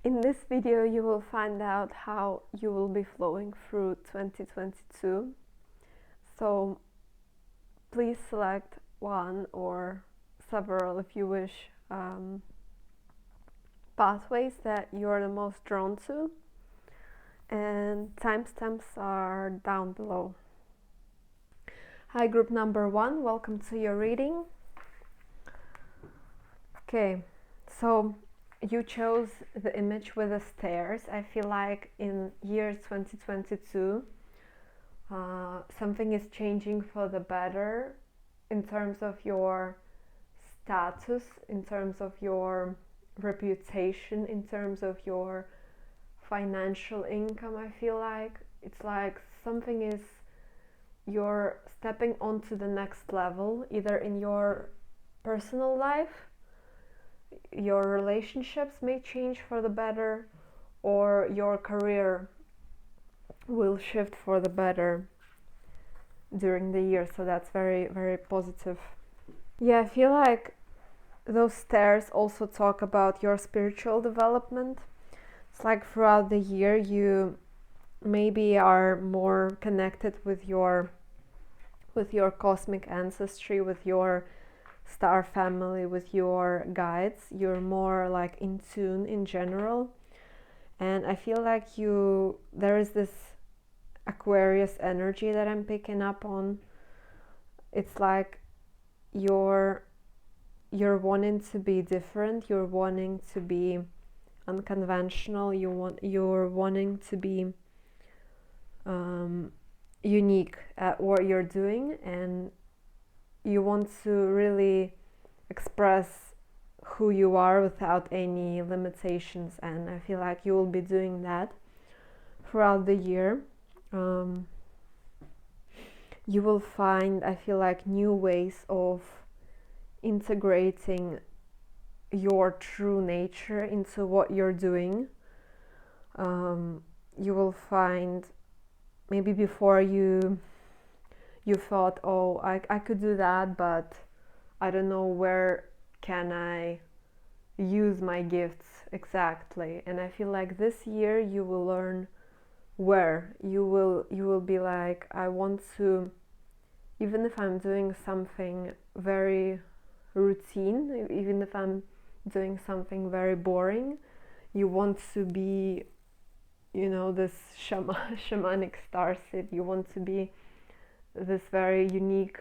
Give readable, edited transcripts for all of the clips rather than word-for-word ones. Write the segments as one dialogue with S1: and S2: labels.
S1: In this video you will find out how you will be flowing through 2022. So please select one or several, if you wish, pathways that you're the most drawn to, and timestamps are down below. Hi, group number 1, welcome to your reading. Okay, so you chose the image with the stairs. I feel like in year 2022 something is changing for the better in terms of your status, in terms of your reputation, in terms of your financial income. I feel like it's like something is, you're stepping onto the next level, either in your personal life, your relationships may change for the better, or your career will shift for the better during the year. So that's very, very positive. Yeah, I feel like those stairs also talk about your spiritual development. It's like throughout the year you maybe are more connected with your cosmic ancestry, with your star family, with your guides. You're more like in tune in general, and I feel like there is this Aquarius energy that I'm picking up on. It's like you're wanting to be different, you're wanting to be unconventional, you're wanting to be unique at what you're doing, and you want to really express who you are without any limitations, and I feel like you will be doing that throughout the year. You will find, I feel like, new ways of integrating your true nature into what you're doing. You will find, maybe before you thought, oh, I could do that, but I don't know where can I use my gifts exactly. And I feel like this year you will learn where. You will be like, I want to, even if I'm doing something very routine, even if I'm doing something very boring, you want to be, this shamanic starseed. You want to be this very unique,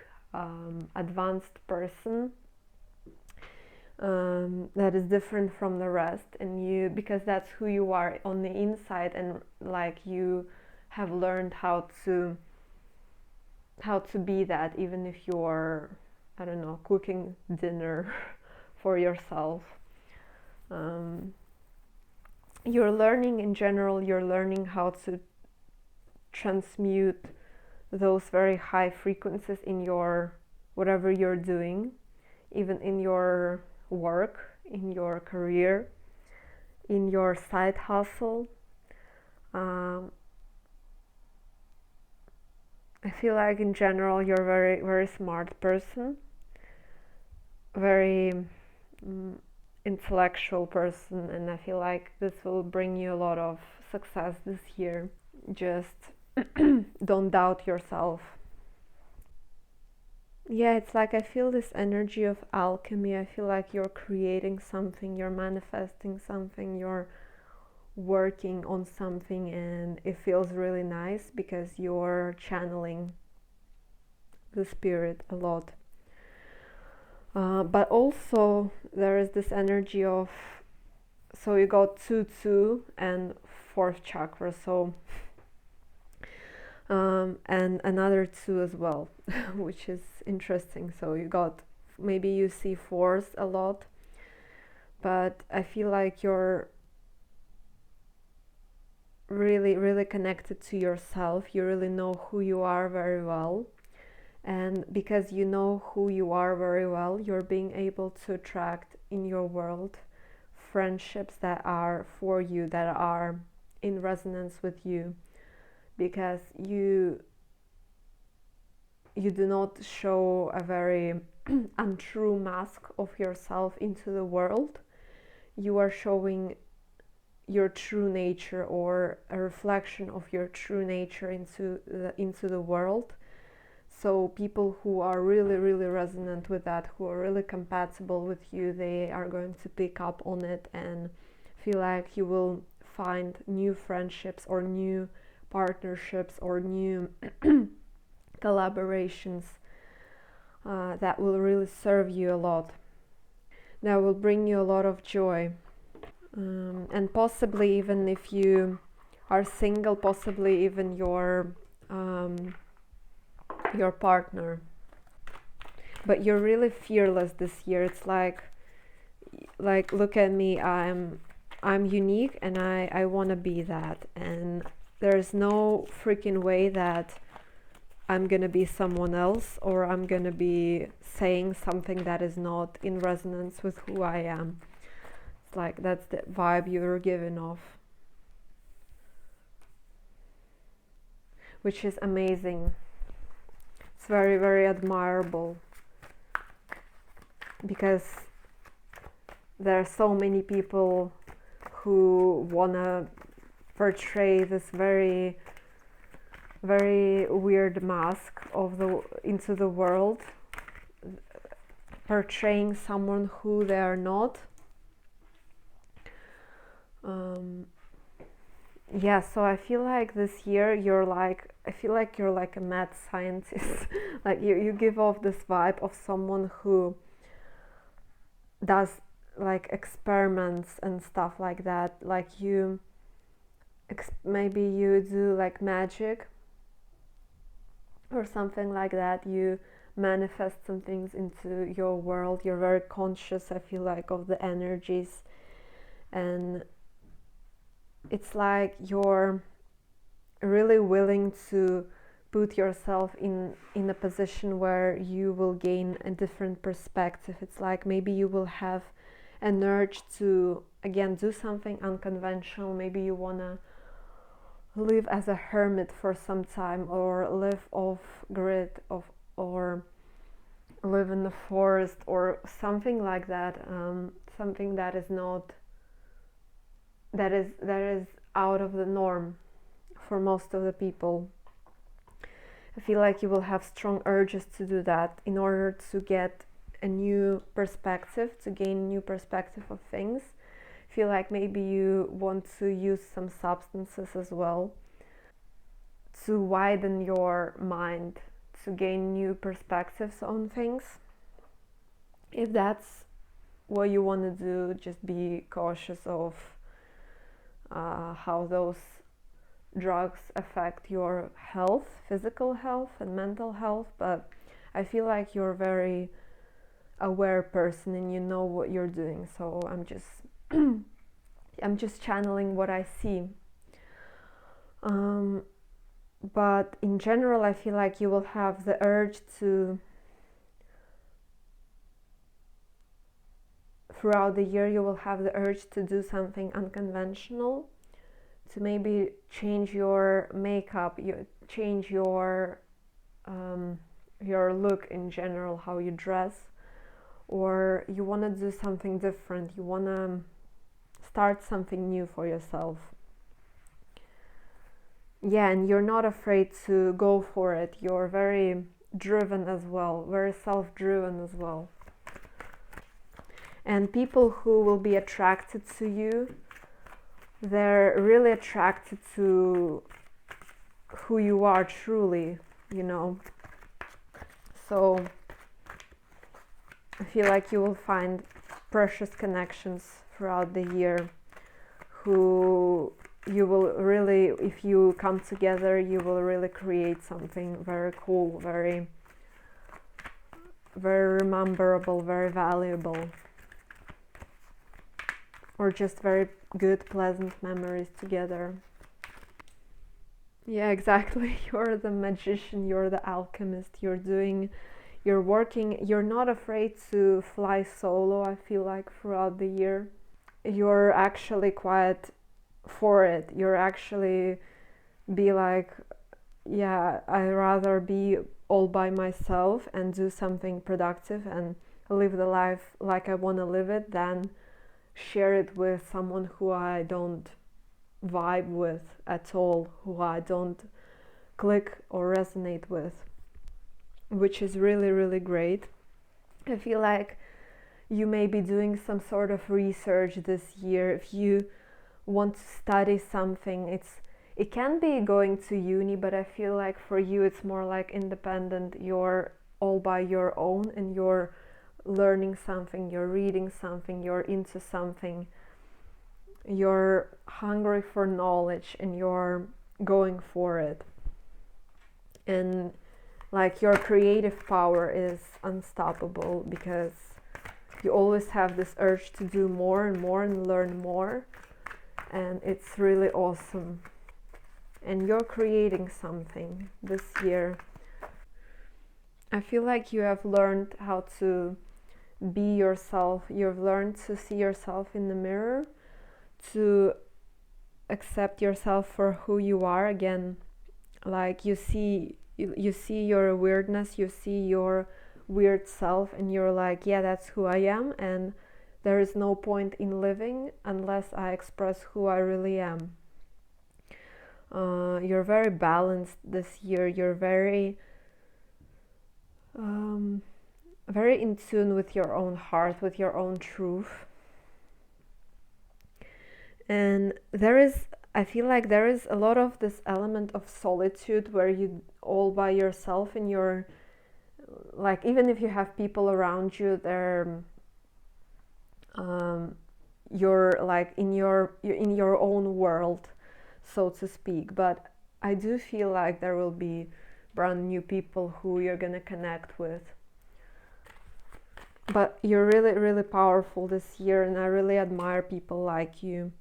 S1: advanced person that is different from the rest, and because that's who you are on the inside, and like you have learned how to be that, even if you're, I don't know, cooking dinner for yourself. You're learning in general, you're learning how to transmute those very high frequencies in your whatever you're doing, even in your work, in your career, in your side hustle. I feel like in general you're a very, very smart person, very intellectual person, and I feel like this will bring you a lot of success this year. Just don't doubt yourself. Yeah, it's like I feel this energy of alchemy. I feel like you're creating something, you're manifesting something, you're working on something, and it feels really nice because you're channeling the spirit a lot. But also there is this energy of, so you got 2 and 4th chakra, so and another 2 as well, which is interesting. So you got, maybe you see 4s a lot, but I feel like you're really, really connected to yourself. You really know who you are very well, and because you know who you are very well, you're being able to attract in your world friendships that are for you, that are in resonance with you, because you do not show a very untrue mask of yourself into the world. You are showing your true nature, or a reflection of your true nature into the world. So people who are really, really resonant with that, who are really compatible with you, they are going to pick up on it and feel like you will find new friendships or new partnerships or new collaborations that will really serve you a lot, that will bring you a lot of joy. And possibly even if you are single, possibly even your partner. But you're really fearless this year. It's like look at me, I'm unique, and I want to be that, and there's no freaking way that I'm gonna be someone else, or I'm gonna be saying something that is not in resonance with who I am. It's like that's the vibe you're giving off, which is amazing. It's very, very admirable, because there are so many people who wanna portray this very, very weird mask of into the world, portraying someone who they are not. Yeah, so I feel like this year you're like a mad scientist. Like you give off this vibe of someone who does like experiments and stuff like that. Like you maybe you do like magic or something like that. You manifest some things into your world. You're very conscious, I feel like, of the energies, and it's like you're really willing to put yourself in a position where you will gain a different perspective. It's like maybe you will have an urge to again do something unconventional. Maybe you want to live as a hermit for some time, or live off grid, or live in the forest, or something like that. Something that is not that is out of the norm for most of the people. I feel like you will have strong urges to do that in order to get a new perspective, to gain a new perspective of things. I feel like maybe you want to use some substances as well to widen your mind, to gain new perspectives on things. If that's what you want to do, just be cautious of how those drugs affect your health, physical health and mental health. But I feel like you're a very aware person and you know what you're doing. So I'm just channeling what I see. But in general, I feel like you will have the urge to, throughout the year, you will have the urge to do something unconventional, to maybe change your makeup, change your look in general, how you dress, or you want to do something different. You want to start something new for yourself. Yeah, and you're not afraid to go for it. You're very driven as well, very self-driven as well. And people who will be attracted to you, they're really attracted to who you are truly, you know. So I feel like you will find precious connections throughout the year who you will really, if you come together, you will really create something very cool, very, very rememberable, very valuable, or just very good, pleasant memories together. Yeah, exactly. You're the magician, you're the alchemist, you're working, you're not afraid to fly solo, I feel like, throughout the year. You're actually quite for it. You're actually be like, yeah, I'd rather be all by myself and do something productive and live the life like I want to live it than share it with someone who I don't vibe with at all, who I don't click or resonate with, which is really, really great. I feel like you may be doing some sort of research this year. If you want to study something, it can be going to uni, but I feel like for you it's more like independent. You're all by your own and you're learning something, you're reading something, you're into something, you're hungry for knowledge and you're going for it. And like your creative power is unstoppable because you always have this urge to do more and more and learn more, and it's really awesome. And you're creating something this year. I feel like you have learned how to be yourself. You've learned to see yourself in the mirror, to accept yourself for who you are again. Like you see your weirdness, you see your weird self, and you're like, yeah, that's who I am, and there is no point in living unless I express who I really am. You're very balanced this year. You're very very in tune with your own heart, with your own truth. And I feel like there is a lot of this element of solitude where you all by yourself and you're like, even if you have people around you, you're like you're in your own world, so to speak. But I do feel like there will be brand new people who you're gonna connect with. But you're really, really powerful this year, and I really admire people like you.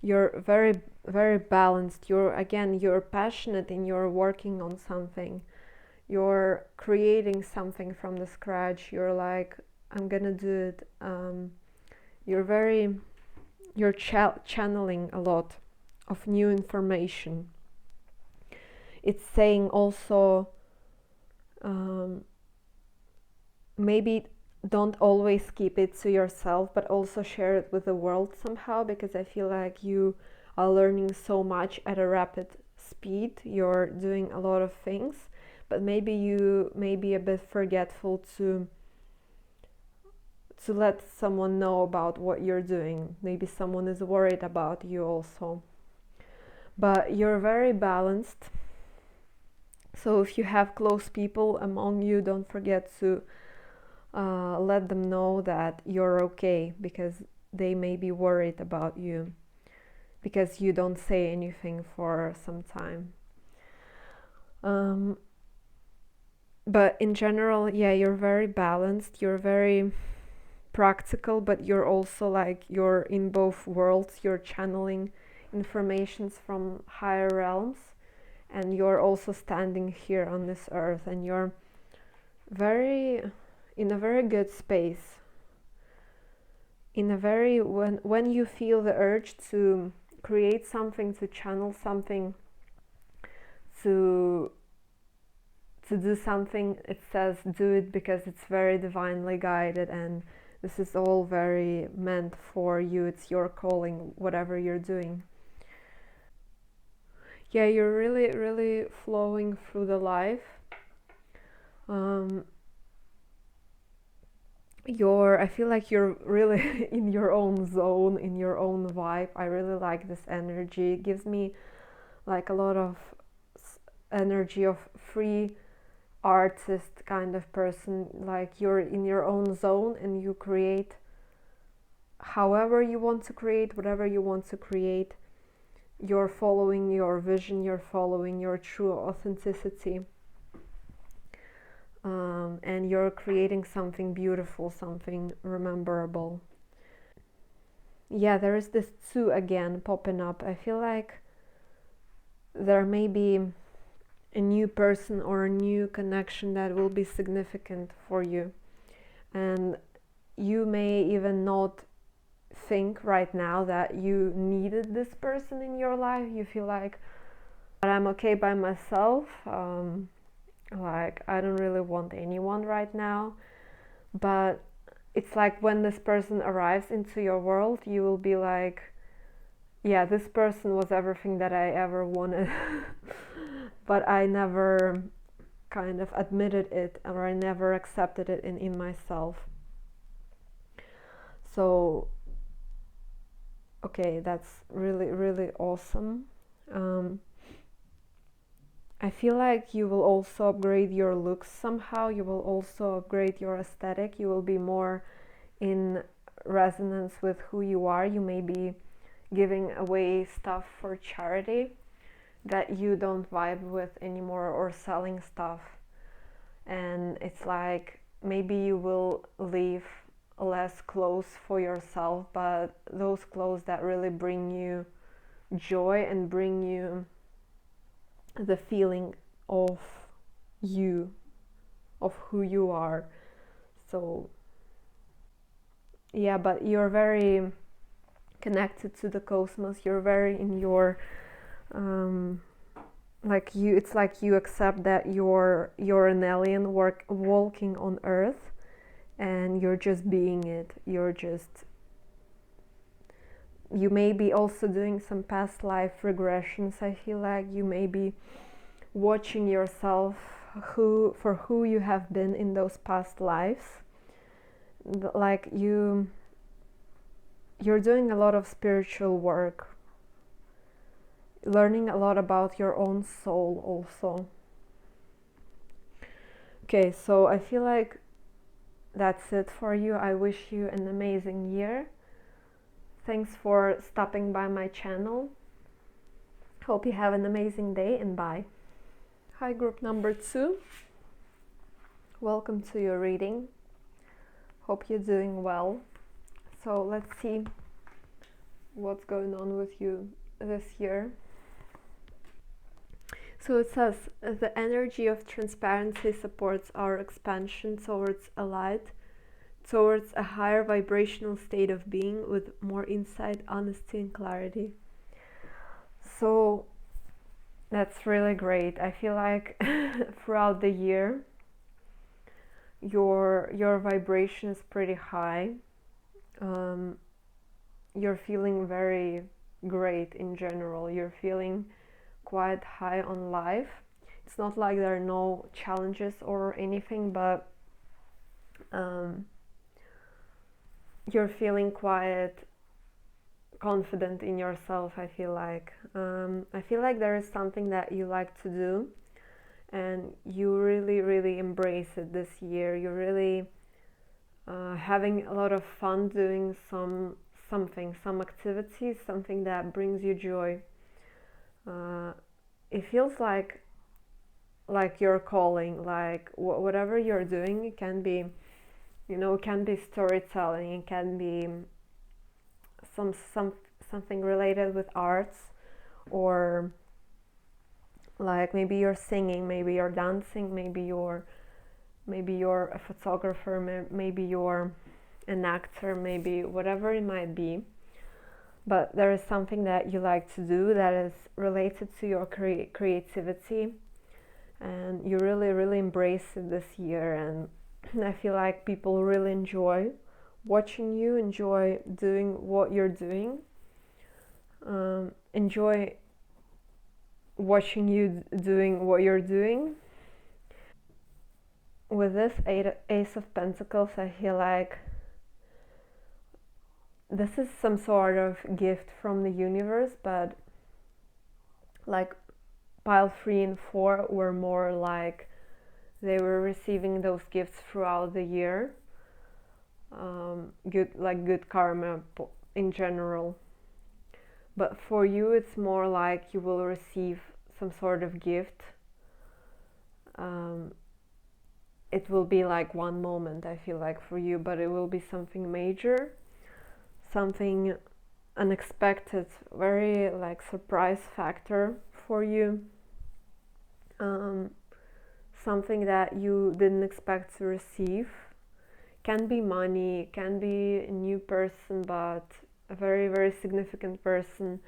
S1: You're very, very balanced. You're passionate and you're working on something. You're creating something from the scratch. You're like, I'm gonna do it. You're channeling a lot of new information. It's saying also, maybe don't always keep it to yourself, but also share it with the world somehow, because I feel like you are learning so much at a rapid speed. You're doing a lot of things, but maybe you may be a bit forgetful to let someone know about what you're doing. Maybe someone is worried about you also. But you're very balanced. So if you have close people among you, don't forget to let them know that you're okay, because they may be worried about you because you don't say anything for some time. But in general, yeah, you're very balanced, you're very practical, but you're also like, you're in both worlds. You're channeling informations from higher realms, and you're also standing here on this earth, and you're in a very good space, when you feel the urge to create something, to channel something, to do something, it says do it, because it's very divinely guided, and this is all very meant for you. It's your calling, whatever you're doing. Yeah, you're really, really flowing through the life. I feel like you're really in your own zone, in your own vibe. I really like this energy. It gives me like a lot of energy of free artist kind of person. Like you're in your own zone and you create however you want to create, whatever you want to create. You're following your vision, you're following your true authenticity. And you're creating something beautiful, something rememberable. Yeah, there is this 2 again popping up. I feel like there may be a new person or a new connection that will be significant for you. And you may even not think right now that you needed this person in your life. You feel like, but I'm okay by myself. Like I don't really want anyone right now. But it's like when this person arrives into your world, you will be like, yeah, this person was everything that I ever wanted. But I never kind of admitted it, or I never accepted it in myself. So okay, that's really, really awesome. um, I feel like you will also upgrade your looks somehow. You will also upgrade your aesthetic. You will be more in resonance with who you are. You may be giving away stuff for charity that you don't vibe with anymore, or selling stuff. And it's like maybe you will leave less clothes for yourself, but those clothes that really bring you joy and bring you the feeling of you, of who you are. So yeah, but you're very connected to the cosmos. You're very in your like you, it's like you accept that you're an alien walking on earth, and you're just being it. You may be also doing some past life regressions. I feel like you may be watching yourself for who you have been in those past lives. Like you're doing a lot of spiritual work, learning a lot about your own soul also. Okay, so I feel like that's it for you. I wish you an amazing year. Thanks for stopping by my channel. Hope you have an amazing day, and bye. Hi, group number 2. Welcome to your reading. Hope you're doing well. So let's see what's going on with you this year. So it says, the energy of transparency supports our expansion towards a light, towards a higher vibrational state of being with more insight, honesty, and clarity. So that's really great. I feel like throughout the year, your vibration is pretty high. You're feeling very great in general. You're feeling quite high on life. It's not like there are no challenges or anything, but you're feeling quite confident in yourself. I feel like there is something that you like to do, and you really, really embrace it this year. You're really having a lot of fun doing some activities, something that brings you joy. It feels like you're calling, like whatever you're doing. It can be, it can be storytelling, it can be something related with arts, or like maybe you're singing, maybe you're dancing, maybe you're a photographer, maybe you're an actor, maybe whatever it might be. But there is something that you like to do that is related to your creativity, and you really, really embrace it this year. And I feel like people really enjoy watching you, enjoy doing what you're doing, enjoy watching you doing what you're doing. With this Ace of Pentacles, I feel like this is some sort of gift from the universe, but like pile 3 and 4 were more like they were receiving those gifts throughout the year. Good karma in general. But for you, it's more like you will receive some sort of gift. It will be like one moment, I feel like, for you, but it will be something major, something unexpected, very like surprise factor for you. Something that you didn't expect to receive. Can be money, can be a new person, but a very, very significant person.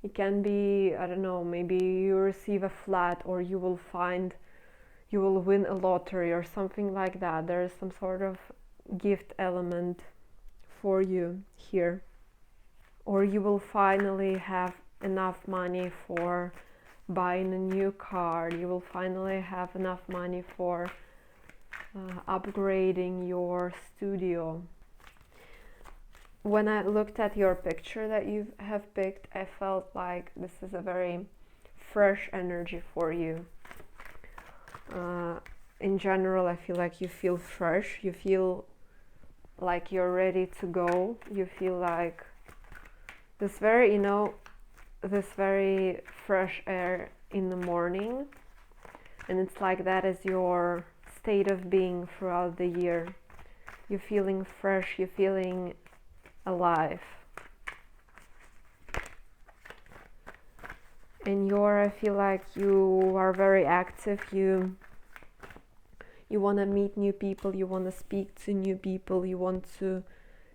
S1: It can be, I don't know, maybe you receive a flat, or you will win a lottery or something like that. There is some sort of gift element for you here. Or you will finally have enough money for buying a new car. You will finally have enough money for upgrading your studio. When I looked at your picture that you have picked, I felt like this is a very fresh energy for you. In general, I feel like you feel fresh. You feel like you're ready to go. You feel like this very, this very fresh air in the morning. And it's like that is your state of being throughout the year. You're feeling fresh, you're feeling alive. And I feel like you are very active. You want to meet new people, you want to speak to new people, you want to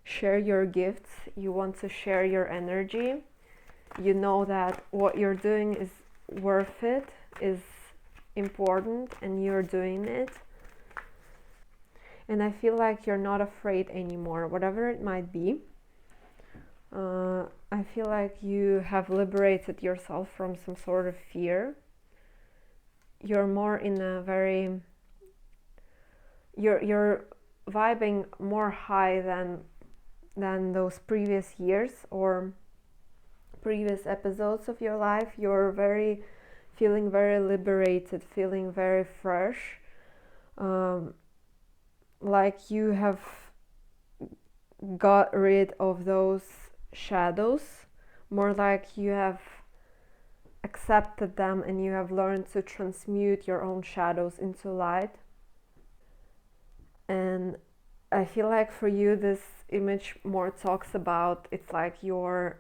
S1: share your gifts, you want to share your energy. You know that what you're doing is worth it, is important, and you're doing it. And I feel like you're not afraid anymore, whatever it might be. I feel like you have liberated yourself from some sort of fear. You're more in a very... You're vibing more high than those previous years or previous episodes of your life. You're feeling very liberated, feeling very fresh. Like you have got rid of those shadows, more like you have accepted them and you have learned to transmute your own shadows into light. And I feel like for you this image more talks about, it's like you're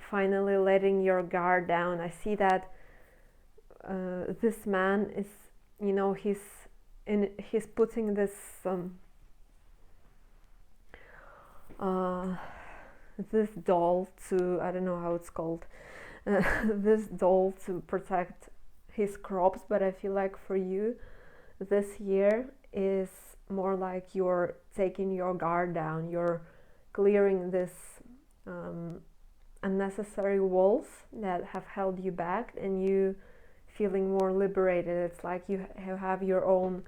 S1: finally letting your guard down. I see that this man is, he's putting this this doll to, I don't know how it's called, this doll to protect his crops. But I feel like for you this year is more like you're taking your guard down, you're clearing this unnecessary walls that have held you back, and you feeling more liberated. It's like you have your own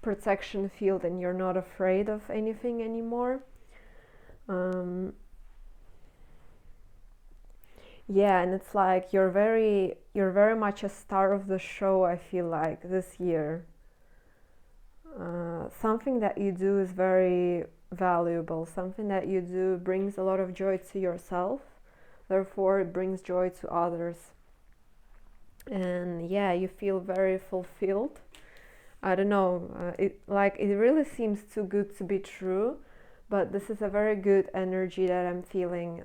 S1: protection field and you're not afraid of anything anymore. Yeah, and it's like you're very much a star of the show, I feel like, this year. Something that you do is very valuable. Something that you do brings a lot of joy to yourself. Therefore, it brings joy to others. And yeah, you feel very fulfilled. I don't know. It really seems too good to be true. But this is a very good energy that I'm feeling.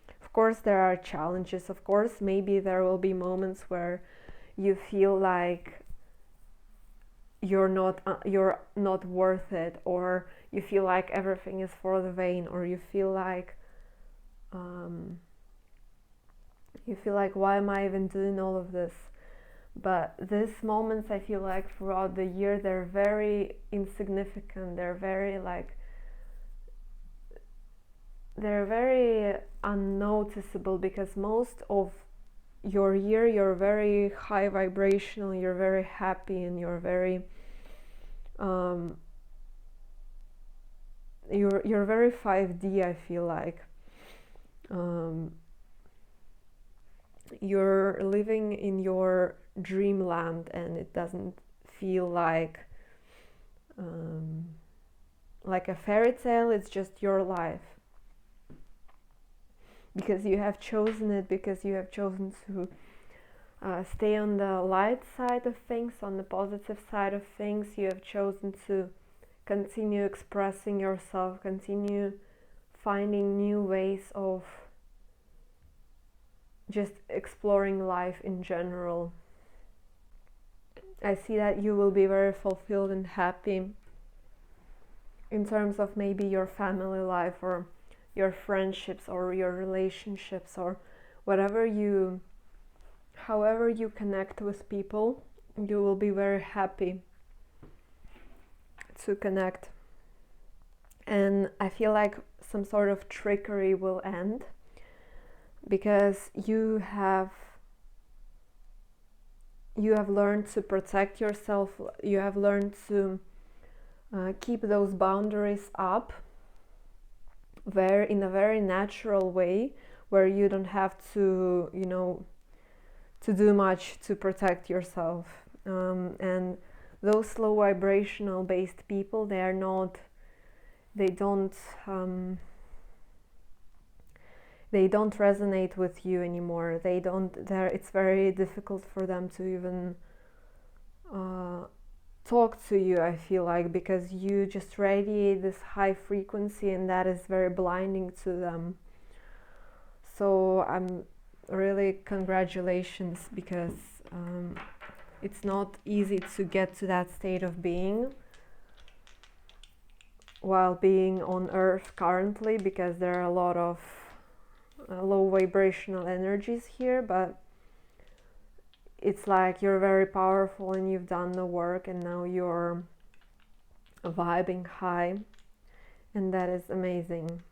S1: Of course, there are challenges. Of course, maybe there will be moments where you feel like you're not worth it, or you feel like everything is for the vain, or you feel like why am I even doing all of this? But these moments, I feel like throughout the year, they're very insignificant. They're very unnoticeable, because most of your year you're very high vibrational, you're very happy, and you're very you're very 5D, I feel like. You're living in your dreamland, and it doesn't feel like a fairy tale. It's just your life, because you have chosen it, because you have chosen to stay on the light side of things, on the positive side of things. You have chosen to continue expressing yourself, continue finding new ways of just exploring life in general. I see that you will be very fulfilled and happy in terms of maybe your family life, or your friendships, or your relationships, or however you connect with people. You will be very happy to connect. And I feel like some sort of trickery will end, because you have learned to protect yourself, you have learned to keep those boundaries up in a very natural way, where you don't have to, to do much to protect yourself. And those low vibrational based people, they don't resonate with you anymore. It's very difficult for them to even talk to you, I feel like, because you just radiate this high frequency, and that is very blinding to them. So I'm really, congratulations, because it's not easy to get to that state of being while being on Earth currently, because there are a lot of low vibrational energies here, but it's like you're very powerful and you've done the work, and now you're vibing high, and that is amazing.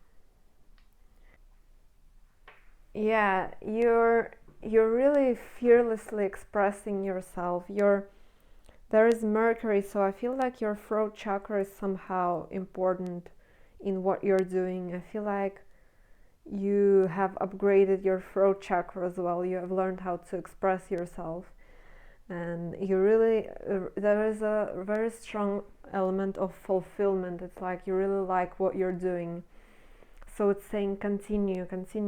S1: Yeah, you're really fearlessly expressing yourself. There is Mercury, so I feel like your throat chakra is somehow important in what you're doing. I feel like you have upgraded your throat chakra as well. You have learned how to express yourself, and there is a very strong element of fulfillment. It's like you really like what you're doing. So it's saying continue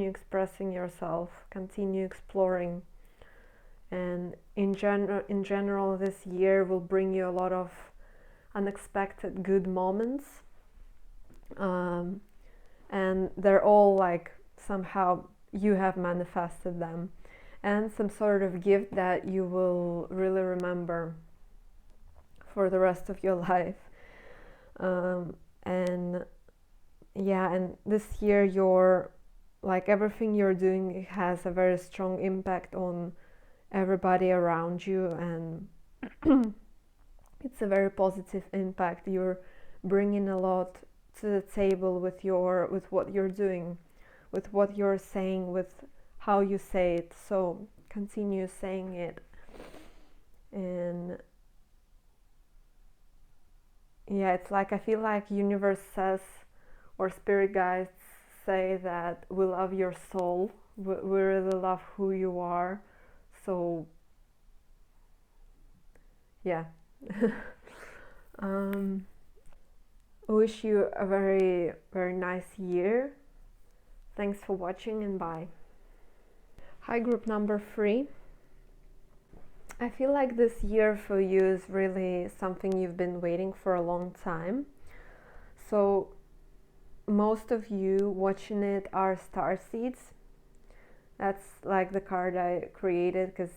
S1: expressing yourself, continue exploring. And in general, this year will bring you a lot of unexpected good moments. And they're all like somehow you have manifested them, and some sort of gift that you will really remember for the rest of your life. And yeah, and this year everything you're doing has a very strong impact on everybody around you, and it's a very positive impact. You're bringing a lot to the table with what you're doing, with what you're saying, with how you say it. So continue saying it. And yeah, it's like I feel like universe says, or spirit guides say, that we love your soul, we really love who you are. So yeah. Wish you a very, very nice year. Thanks for watching, and bye. Hi, group number 3. I feel like this year for you is really something you've been waiting for a long time. So most of you watching it are star seeds. That's like the card I created, because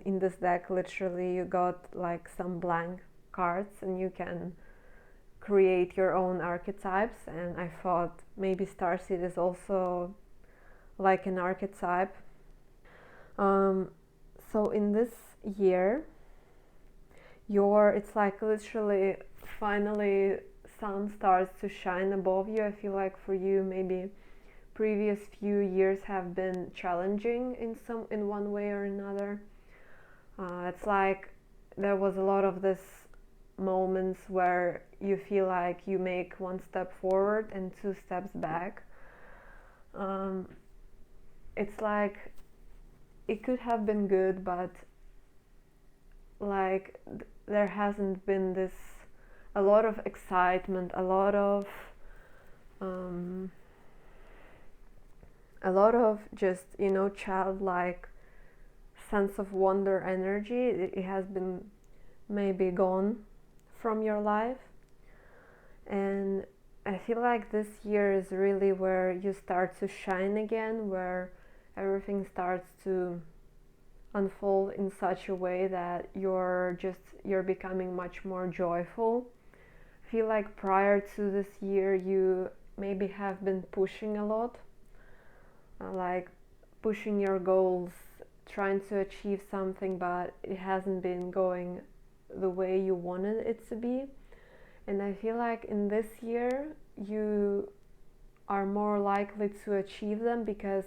S1: in this deck literally you got like some blank cards and you can create your own archetypes, and I thought maybe starseed is also like an archetype. So in this year, it's like literally finally sun starts to shine above you. I feel like for you maybe previous few years have been challenging in one way or another. It's like there was a lot of this moments where you feel like you make one step forward and 2 steps back. It's like it could have been good, but like there hasn't been a lot of excitement, a lot of just, childlike sense of wonder energy. It has been maybe gone from your life. And I feel like this year is really where you start to shine again, where everything starts to unfold in such a way that you're becoming much more joyful. I feel like prior to this year you maybe have been pushing a lot, like pushing your goals, trying to achieve something, but it hasn't been going the way you wanted it to be. And I feel like in this year you are more likely to achieve them because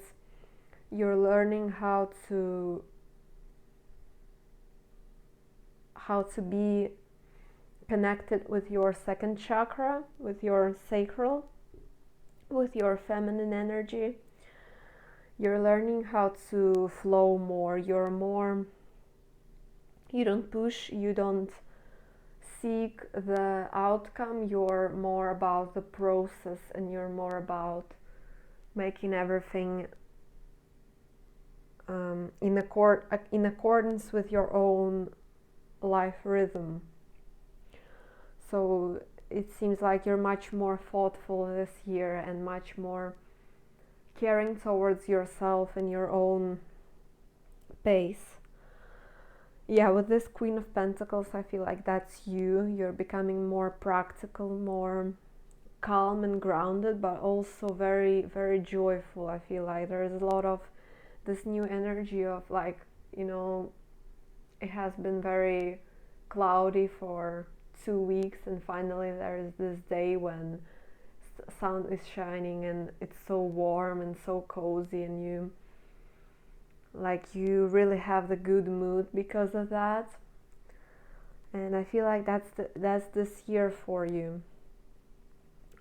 S1: you're learning how to be connected with your second chakra, with your sacral, with your feminine energy. You're learning how to flow more. You don't push, you don't seek the outcome, you're more about the process, and you're more about making everything in accordance with your own life rhythm. So it seems like you're much more thoughtful this year and much more caring towards yourself and your own pace. Yeah, with this Queen of Pentacles, I feel like that's you. You're becoming more practical, more calm and grounded, but also very, very joyful. I feel like there's a lot of this new energy of, like, you know, it has been very cloudy for 2 weeks, and finally there's this day when sun is shining and it's so warm and so cozy, and you really have the good mood because of that. And I feel like that's this year for you.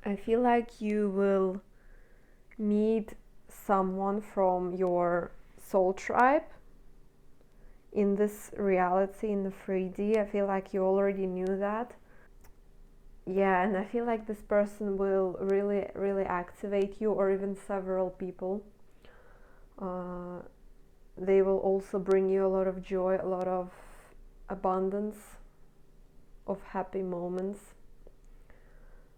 S1: I feel like you will meet someone from your soul tribe in this reality, in the 3D. I feel like you already knew that. Yeah, and I feel like this person will really, really activate you, or even several people. They will also bring you a lot of joy, a lot of abundance, of happy moments.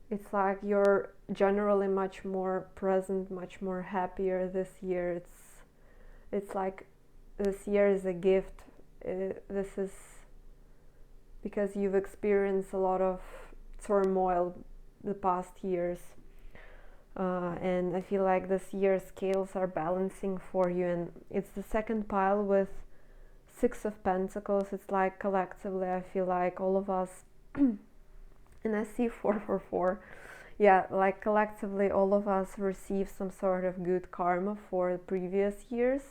S1: It's like you're generally much more present, much more happier this year. It's like this year is a gift. This is because you've experienced a lot of turmoil the past years. And I feel like this year's scales are balancing for you, and it's the second pile with Six of Pentacles. It's like collectively, I feel like all of us, and I see 444. Yeah, like collectively, all of us receive some sort of good karma for the previous years.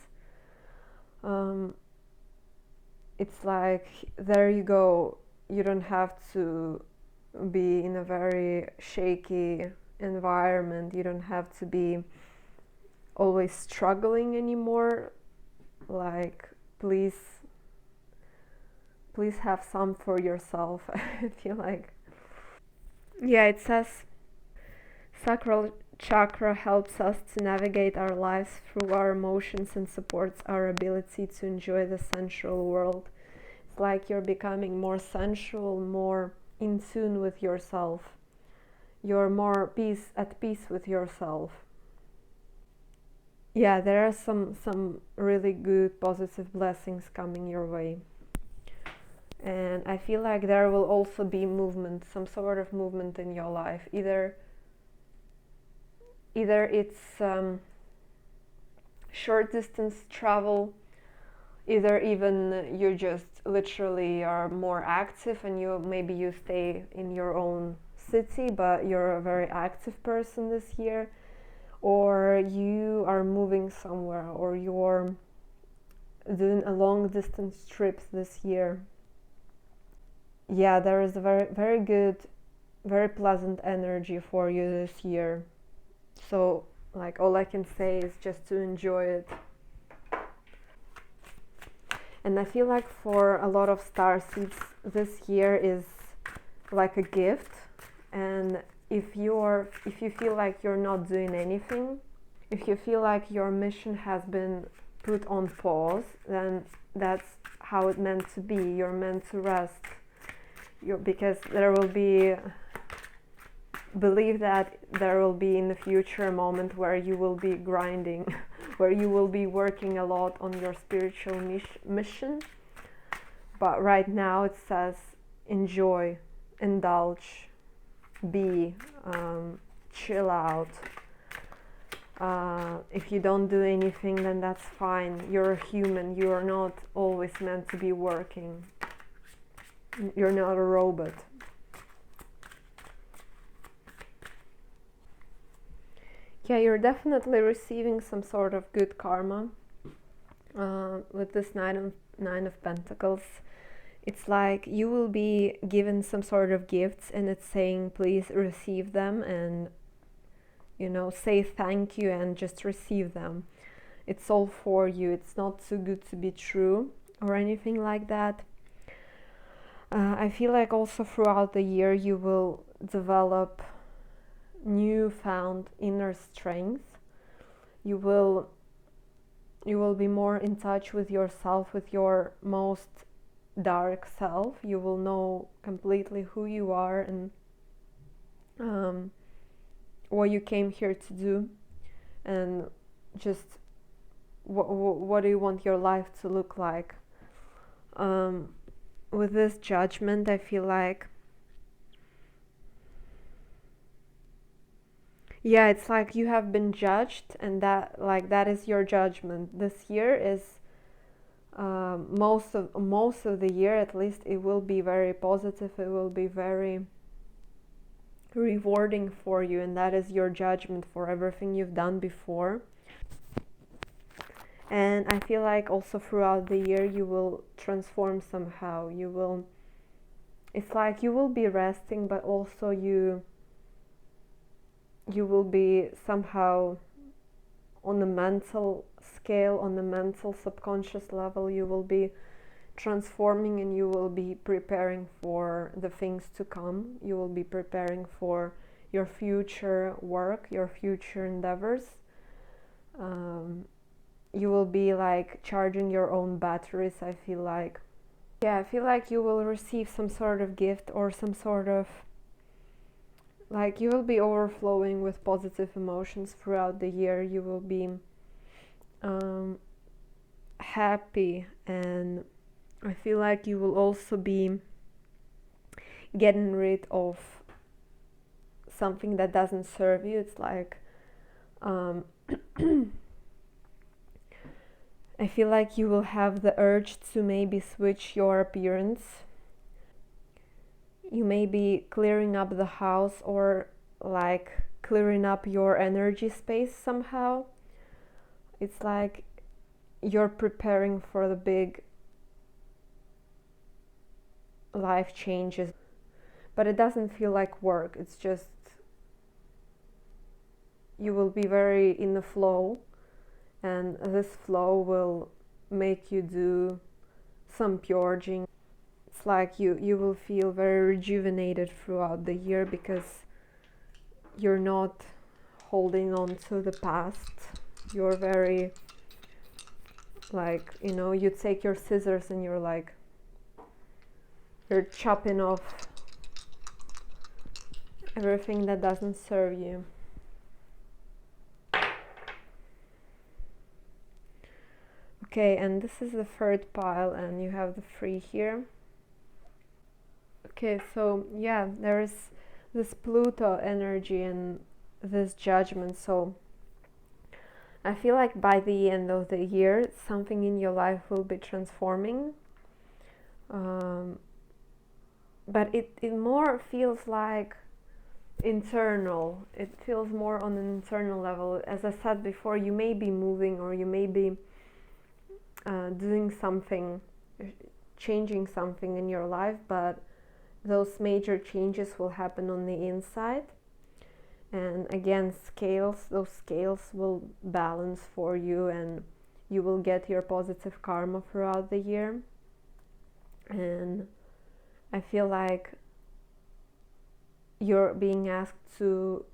S1: It's like, there you go. You don't have to be in a very shaky environment. You don't have to be always struggling anymore. Like, please have some for yourself. I feel like, yeah, it says sacral chakra helps us to navigate our lives through our emotions and supports our ability to enjoy the sensual world. It's like you're becoming more sensual, more in tune with yourself. You're more at peace with yourself. Yeah, there are some really good positive blessings coming your way. And I feel like there will also be movement, some sort of movement in your life. Either it's short distance travel, either even you just literally are more active and maybe you stay in your own city, but you're a very active person this year, or you are moving somewhere, or you're doing a long distance trip this year. Yeah, there is a very, very good, very pleasant energy for you this year. So, like, all I can say is just to enjoy it. And I feel like for a lot of starseeds, this year is like a gift. And if you feel like you're not doing anything, if you feel like your mission has been put on pause, then that's how it's meant to be. You're meant to rest. Because there will be, believe that there will be in the future a moment where you will be grinding, where you will be working a lot on your spiritual mission. But right now it says enjoy, indulge, be, chill out. If you don't do anything, then that's fine. You're a human. You are not always meant to be working. You're not a robot. Yeah, you're definitely receiving some sort of good karma with this nine of Pentacles. It's like you will be given some sort of gifts, and it's saying please receive them and, you know, say thank you and just receive them. It's all for you. It's not too good to be true or anything like that. I feel like also throughout the year you will develop newfound inner strength. You will be more in touch with yourself, with your most dark self. You will know completely who you are and what you came here to do, and just what do you want your life to look like. With this Judgment, I feel like, yeah, it's like you have been judged, and that is your judgment. This year is most of the year, at least, it will be very positive. It will be very rewarding for you, and that is your judgment for everything you've done before. And I feel like also throughout the year you will transform somehow. It's like you will be resting, but also you will be somehow on the mental scale, on the mental subconscious level, you will be transforming, and you will be preparing for the things to come. You will be preparing for your future work, your future endeavors. You will be like charging your own batteries, I feel like. Yeah, I feel like you will receive some sort of gift, or some sort of, like, you will be overflowing with positive emotions throughout the year. You will be happy, and I feel like you will also be getting rid of something that doesn't serve you. It's like I feel like you will have the urge to maybe switch your appearance. You may be clearing up the house, or like clearing up your energy space somehow. It's like you're preparing for the big life changes, but it doesn't feel like work. It's just you will be very in the flow, and this flow will make you do some purging. It's like you will feel very rejuvenated throughout the year, because you're not holding on to the past. You're very, like, you know, you take your scissors and you're chopping off everything that doesn't serve you. Okay, and this is the third pile, and you have the 3 here. Okay, so yeah, there's this Pluto energy and this Judgment. So I feel like by the end of the year, something in your life will be transforming. But it more feels like internal. It feels more on an internal level. As I said before, you may be moving, or you may be doing something, changing something in your life, but those major changes will happen on the inside. And again, those scales will balance for you, and you will get your positive karma throughout the year. And I feel like you're being asked to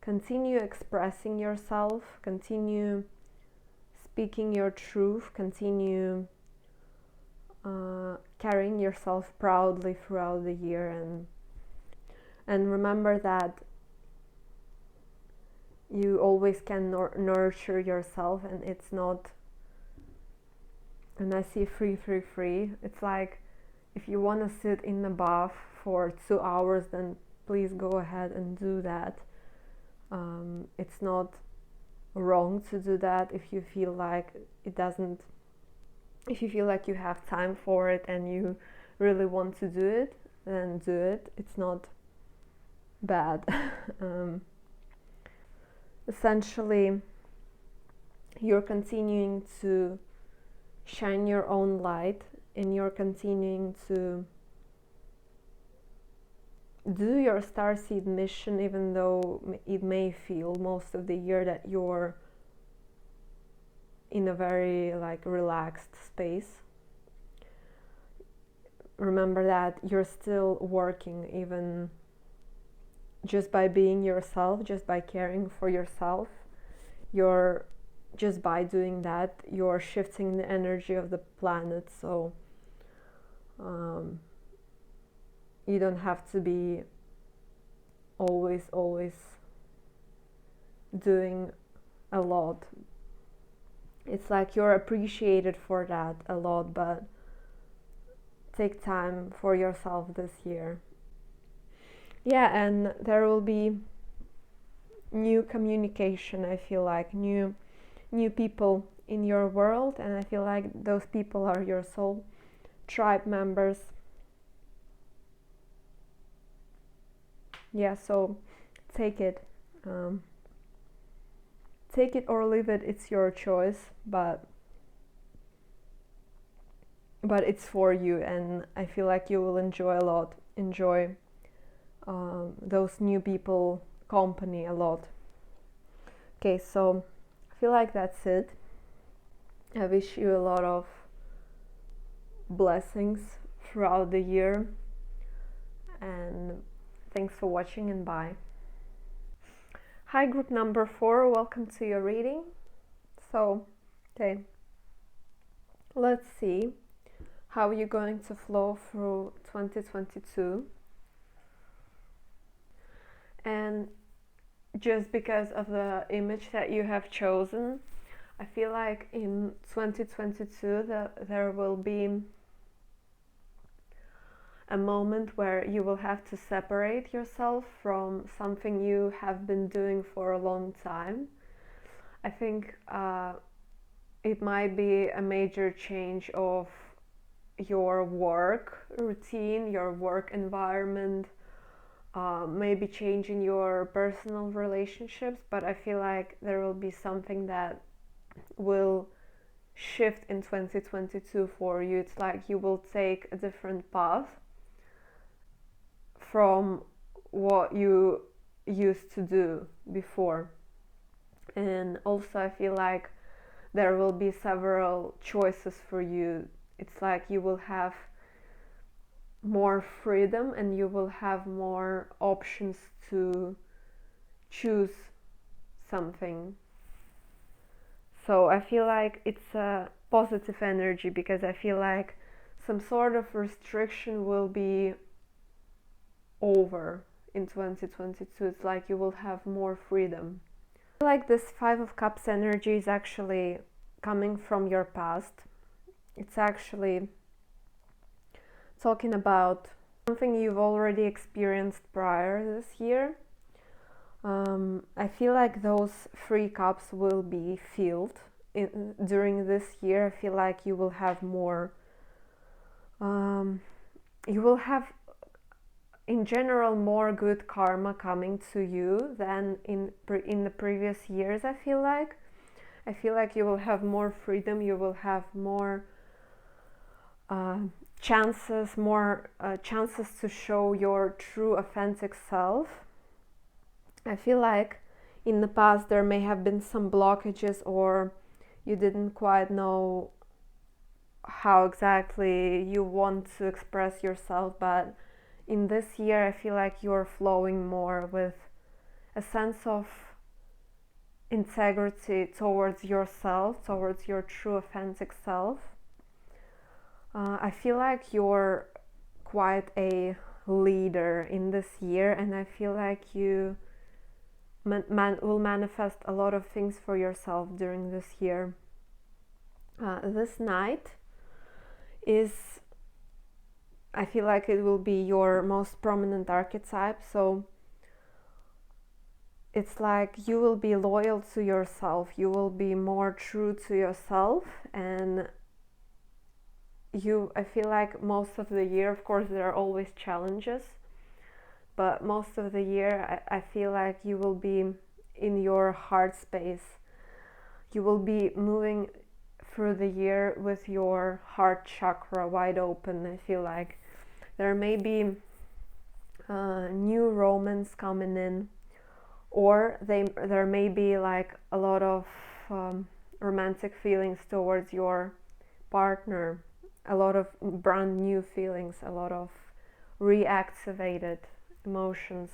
S1: continue expressing yourself, continue speaking your truth, continue carrying yourself proudly throughout the year, and remember that you always can nurture yourself, and it's not. And I see free. It's like, if you want to sit in the bath for 2 hours, then please go ahead and do that. It's not wrong to do that if you feel like if you feel like you have time for it and you really want to do it, then do it. It's not bad. essentially you're continuing to shine your own light, and you're continuing to do your starseed mission, even though it may feel most of the year that you're in a very like relaxed space. Remember that you're still working, even just by being yourself, just by caring for yourself. You're just by doing that, you're shifting the energy of the planet. So you don't have to be always doing a lot. It's like you're appreciated for that a lot, but take time for yourself this year. Yeah, and there will be new communication. I feel like new people in your world, and I feel like those people are your soul tribe members. Yeah, so take it. Take it or leave it, it's your choice, but it's for you, and I feel like you will enjoy a lot, those new people company a lot. Okay, so I feel like that's it. I wish you a lot of blessings throughout the year, and thanks for watching, and bye. Hi, group number 4, welcome to your reading. So, okay, let's see how you're going to flow through 2022. And just because of the image that you have chosen, I feel like in 2022 there will be a moment where you will have to separate yourself from something you have been doing for a long time. I think it might be a major change of your work routine, your work environment, maybe changing your personal relationships, but I feel like there will be something that will shift in 2022 for you. It's like you will take a different path from what you used to do before. And also I feel like there will be several choices for you. It's like you will have more freedom and you will have more options to choose something. So I feel like it's a positive energy, because I feel like some sort of restriction will be over in 2022. It's like you will have more freedom. I feel like this 5 of Cups energy is actually coming from your past. It's actually talking about something you've already experienced prior this year. I feel like those 3 cups will be filled during this year. I feel like you will have more, you will have in general more good karma coming to you than in the previous years. I feel like you will have more freedom, you will have more chances to show your true authentic self. I feel like in the past there may have been some blockages, or you didn't quite know how exactly you want to express yourself, but in this year I feel like you're flowing more with a sense of integrity towards yourself, towards your true authentic self. I feel like you're quite a leader in this year, and I feel like you will manifest a lot of things for yourself during this year. This night is, I feel like it will be your most prominent archetype, so it's like you will be loyal to yourself, you will be more true to yourself, and I feel like most of the year, of course there are always challenges, but most of the year I feel like you will be in your heart space. You will be moving through the year with your heart chakra wide open. I feel like there may be new romance coming in, or there may be like a lot of romantic feelings towards your partner, a lot of brand new feelings, a lot of reactivated emotions.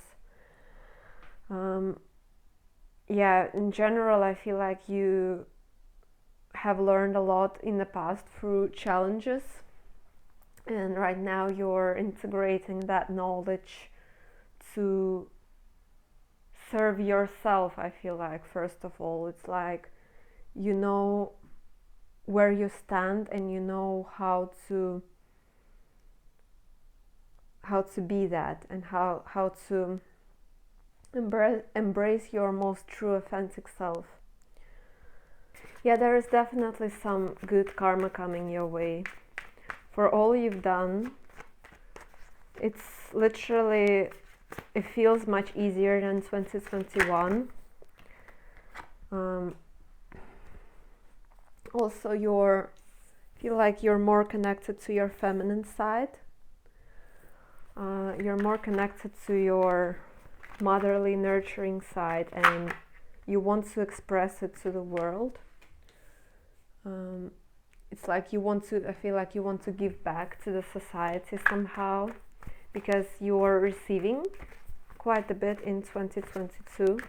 S1: Yeah, in general, I feel like you have learned a lot in the past through challenges, and right now you're integrating that knowledge to serve yourself. I feel like, first of all, it's like you know where you stand, and you know how to be that, and how to embrace your most true authentic self. Yeah, there is definitely some good karma coming your way for all you've done. It's literally, it feels much easier than 2021. Also, feel like you're more connected to your feminine side. You're more connected to your motherly, nurturing side, and you want to express it to the world. It's like I feel like you want to give back to the society somehow, because you are receiving quite a bit in 2022.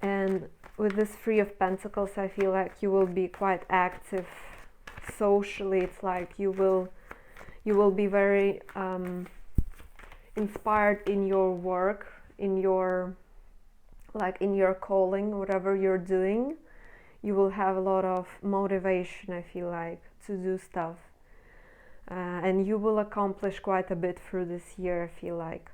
S1: And with this Three of Pentacles, I feel like you will be quite active socially. It's like you will be very inspired in your work, in your calling, whatever you're doing. You will have a lot of motivation, I feel like, to do stuff, and you will accomplish quite a bit through this year, I feel like.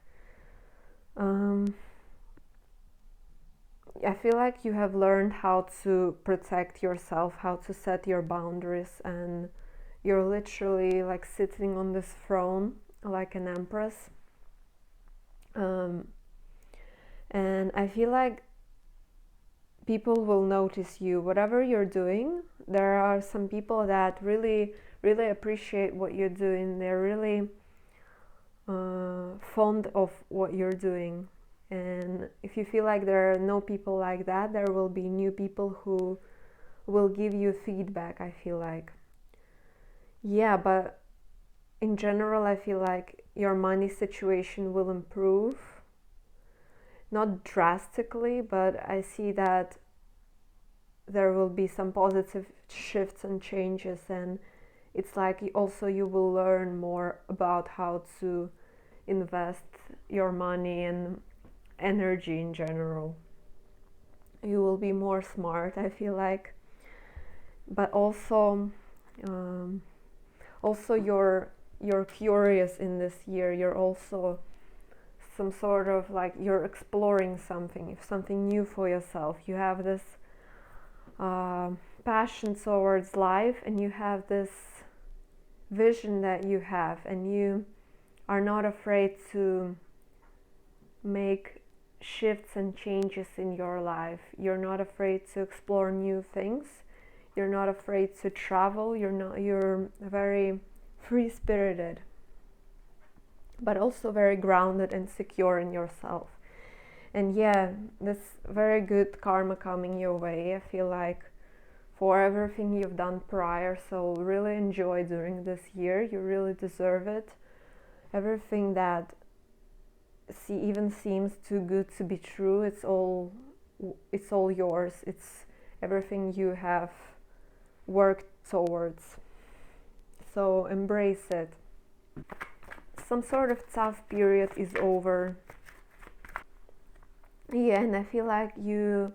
S1: I feel like you have learned how to protect yourself, how to set your boundaries, and you're literally like sitting on this throne like an empress. And I feel like people will notice you, whatever you're doing. There are some people that really, really appreciate what you're doing. They're really fond of what you're doing. And if you feel like there are no people like that, there will be new people who will give you feedback, I feel like. Yeah, but in general, I feel like your money situation will improve. Not drastically, but I see that there will be some positive shifts and changes, and it's like also you will learn more about how to invest your money and energy in general. You will be more smart, I feel like. But also you're curious in this year. You're also some sort of like you're exploring something new for yourself. You have this passion towards life, and you have this vision that you have, and you are not afraid to make shifts and changes in your life. You're not afraid to explore new things. You're not afraid to travel. You're very free-spirited, but also very grounded and secure in yourself. And yeah, this very good karma coming your way, I feel like, for everything you've done prior. So really enjoy during this year. You really deserve it. Everything that even seems too good to be true, it's all yours. It's everything you have worked towards. So embrace it. Some sort of tough period is over. Yeah, and I feel like you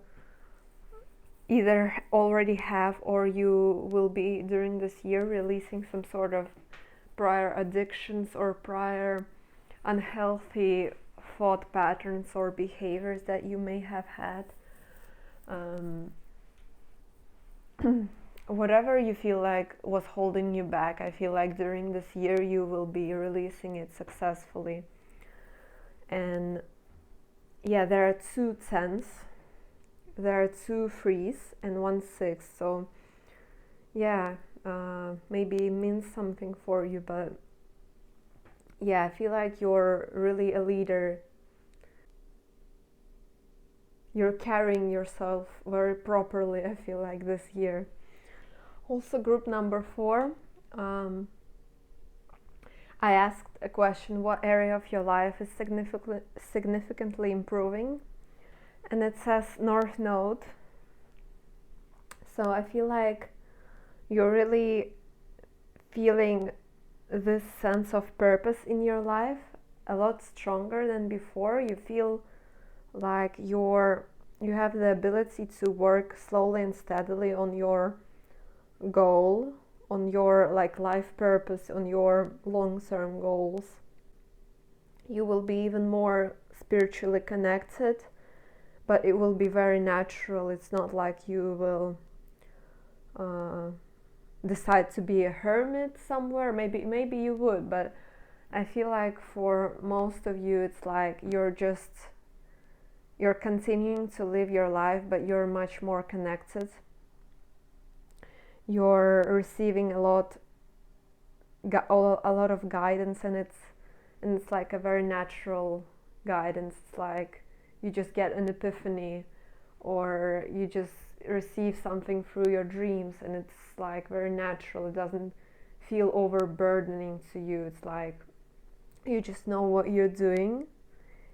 S1: either already have, or you will be during this year, releasing some sort of prior addictions or prior unhealthy thought patterns or behaviors that you may have had. Whatever you feel like was holding you back, I feel like during this year you will be releasing it successfully. And yeah, there are 2 10s there are 2 3s and 1 6. So yeah, maybe it means something for you, but yeah, I feel like you're really a leader. You're carrying yourself very properly, I feel like, this year. Also, group number 4, I asked a question: what area of your life is significantly improving? And it says North Node. So I feel like you're really feeling this sense of purpose in your life a lot stronger than before. You feel like you have the ability to work slowly and steadily on your goal, on your like life purpose, on your long-term goals. You will be even more spiritually connected, but it will be very natural. It's not like you will decide to be a hermit somewhere. Maybe you would, but I feel like for most of you it's like you're continuing to live your life, but you're much more connected. You're receiving a lot of guidance, and it's like a very natural guidance. It's like you just get an epiphany, or you just receive something through your dreams, and it's like very natural. It doesn't feel overburdening to you. It's like you just know what you're doing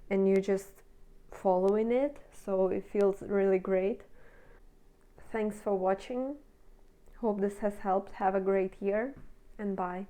S1: and you just following it, so it feels really great. Thanks for watching. Hope this has helped. Have a great year, and bye.